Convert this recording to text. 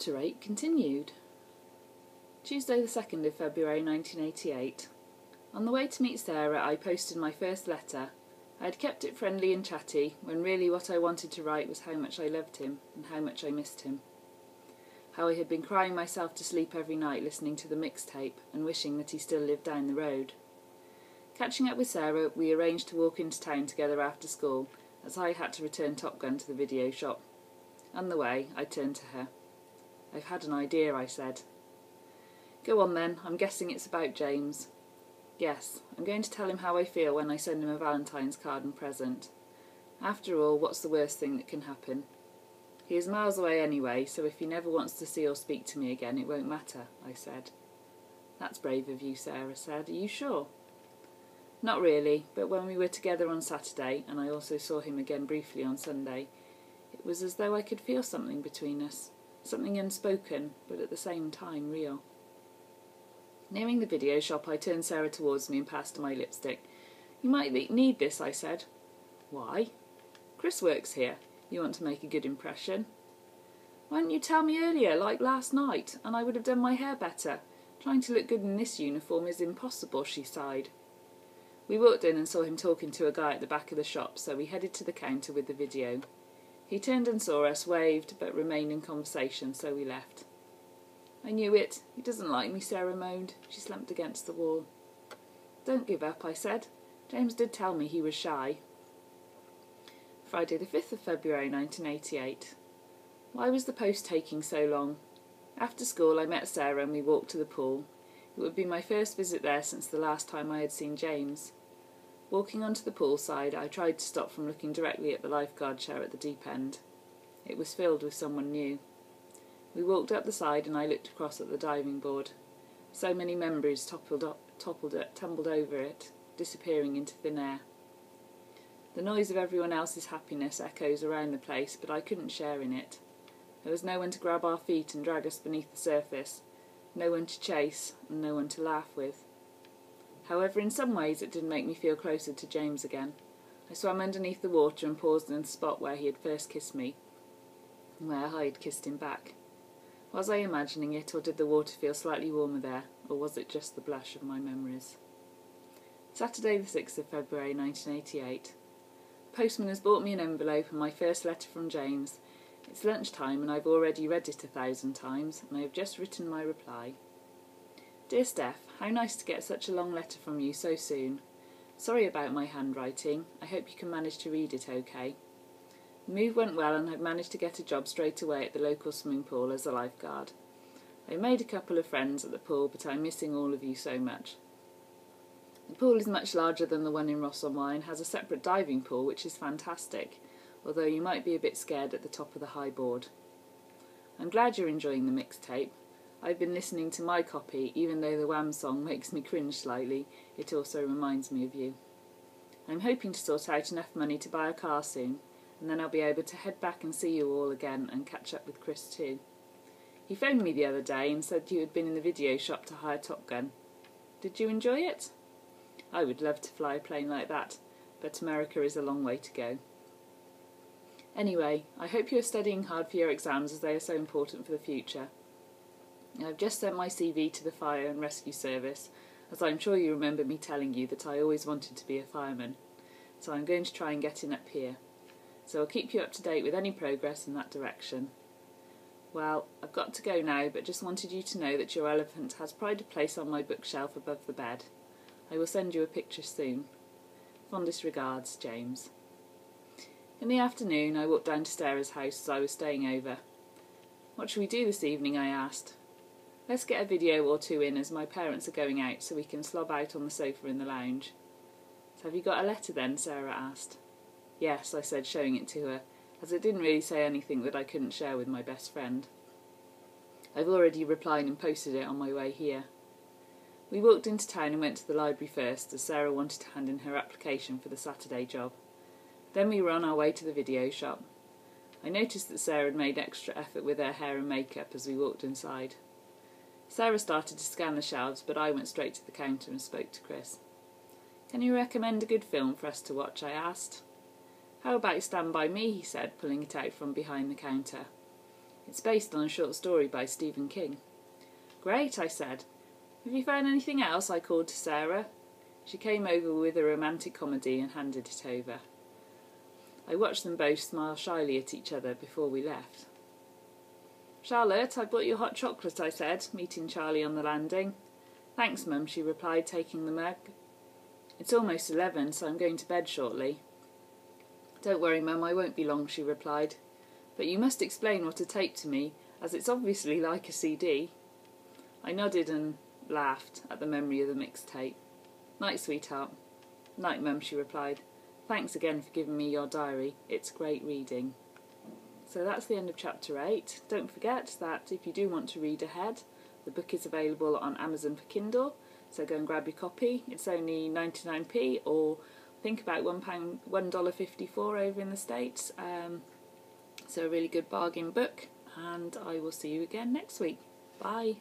Chapter 8 continued. Tuesday the 2nd of February 1988. On the way to meet Sarah, I posted my first letter. I had kept it friendly and chatty, when really what I wanted to write was how much I loved him and how much I missed him. How I had been crying myself to sleep every night listening to the mixtape and wishing that he still lived down the road. Catching up with Sarah, we arranged to walk into town together after school, as I had to return Top Gun to the video shop. On the way, I turned to her. "I've had an idea," I said. "Go on then, I'm guessing it's about James." "Yes, I'm going to tell him how I feel when I send him a Valentine's card and present. After all, what's the worst thing that can happen? He is miles away anyway, so if he never wants to see or speak to me again, it won't matter," I said. "That's brave of you," Sarah said. "Are you sure?" "Not really, but when we were together on Saturday, and I also saw him again briefly on Sunday, it was as though I could feel something between us. Something unspoken, but at the same time real." Nearing the video shop, I turned Sarah towards me and passed her my lipstick. "You might need this," I said. "Why?" "Chris works here. You want to make a good impression." "Why didn't you tell me earlier, like last night, and I would have done my hair better? Trying to look good in this uniform is impossible," she sighed. We walked in and saw him talking to a guy at the back of the shop, so we headed to the counter with the video. He turned and saw us, waved, but remained in conversation, so we left. "I knew it. He doesn't like me," Sarah moaned. She slumped against the wall. "Don't give up," I said. "James did tell me he was shy." Friday the 5th of February 1988. Why was the post taking so long? After school I met Sarah and we walked to the pool. It would be my first visit there since the last time I had seen James. Walking onto the poolside, I tried to stop from looking directly at the lifeguard chair at the deep end. It was filled with someone new. We walked up the side and I looked across at the diving board. So many memories tumbled over it, disappearing into thin air. The noise of everyone else's happiness echoes around the place, but I couldn't share in it. There was no one to grab our feet and drag us beneath the surface, no one to chase, and no one to laugh with. However, in some ways it did make me feel closer to James again. I swam underneath the water and paused in the spot where he had first kissed me, and where I had kissed him back. Was I imagining it, or did the water feel slightly warmer there, or was it just the blush of my memories? Saturday the 6th of February 1988. The postman has brought me an envelope and my first letter from James. It's lunchtime and I've already read it 1,000 times, and I have just written my reply. "Dear Steph, how nice to get such a long letter from you so soon. Sorry about my handwriting. I hope you can manage to read it okay. The move went well and I've managed to get a job straight away at the local swimming pool as a lifeguard. I've made a couple of friends at the pool, but I'm missing all of you so much. The pool is much larger than the one in Ross-on-Wye and has a separate diving pool, which is fantastic, although you might be a bit scared at the top of the high board. I'm glad you're enjoying the mixtape. I've been listening to my copy, even though the Wham song makes me cringe slightly, it also reminds me of you. I'm hoping to sort out enough money to buy a car soon, and then I'll be able to head back and see you all again and catch up with Chris too. He phoned me the other day and said you had been in the video shop to hire Top Gun. Did you enjoy it? I would love to fly a plane like that, but America is a long way to go. Anyway, I hope you are studying hard for your exams as they are so important for the future. I've just sent my CV to the Fire and Rescue Service, as I'm sure you remember me telling you that I always wanted to be a fireman, so I'm going to try and get in up here. So I'll keep you up to date with any progress in that direction. Well, I've got to go now, but just wanted you to know that your elephant has pride of place on my bookshelf above the bed. I will send you a picture soon. Fondest regards, James. In the afternoon, I walked down to Sarah's house as I was staying over. What shall we do this evening? I asked. Let's get a video or two in, as my parents are going out, so we can slob out on the sofa in the lounge. So have you got a letter then? Sarah asked. Yes, I said, showing it to her, as it didn't really say anything that I couldn't share with my best friend. I've already replied and posted it on my way here. We walked into town and went to the library first, as Sarah wanted to hand in her application for the Saturday job. Then we were on our way to the video shop. I noticed that Sarah had made extra effort with her hair and makeup as we walked inside. Sarah started to scan the shelves, but I went straight to the counter and spoke to Chris. Can you recommend a good film for us to watch? I asked. How about Stand By Me? He said, pulling it out from behind the counter. It's based on a short story by Stephen King. Great, I said. Have you found anything else? I called to Sarah. She came over with a romantic comedy and handed it over. I watched them both smile shyly at each other before we left. Charlotte, I brought you hot chocolate, I said, meeting Charlie on the landing. Thanks, Mum, she replied, taking the mug. It's almost 11, so I'm going to bed shortly. Don't worry, Mum, I won't be long, she replied. But you must explain what a tape to me, as it's obviously like a CD. I nodded and laughed at the memory of the mixtape. Night, sweetheart. Night, Mum, she replied. Thanks again for giving me your diary. It's great reading. So that's the end of chapter 8. Don't forget that if you do want to read ahead, the book is available on Amazon for Kindle, so go and grab your copy. It's only 99p, or I think about $1.54 over in the States. So a really good bargain book, and I will see you again next week. Bye.